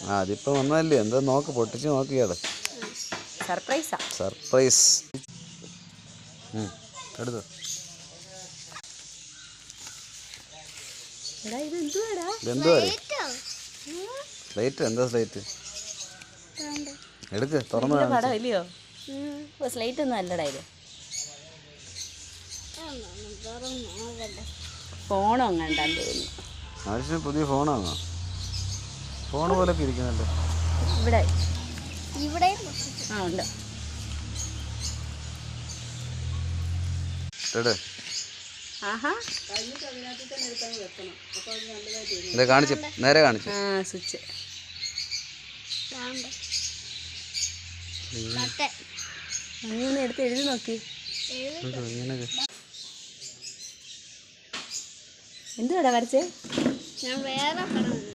ആ അതിപ്പോൾ വന്നതല്ലേ, എന്താ നോക്ക്, പൊട്ടിച്ച് നോക്കിയാടെ. സർപ്രൈസ് എടുത്തോ. സ്ലേറ്റ് എന്താ സ്ലേറ്റ്? എടുക്ക്, തുറന്നു ഇല്ലയോ? സ്ലേറ്റ് ഒന്നും അല്ലടാ ഇത്. ഫോണോ കണ്ടാന്ന് തോന്നുന്നു. ആവശ്യം പുതിയ ഫോണാണോ? ഫോൺ പോലൊക്കെ ഇരിക്കുന്നുണ്ട് ഇവിടെ. ആ ഉണ്ട്. കാണിച്ചു, നേരെ കാണിച്ചു. സ്വിച്ച് അങ്ങനെ എടുത്ത് എഴുതി നോക്കി. എന്തുവാടാ വരച്ചേ?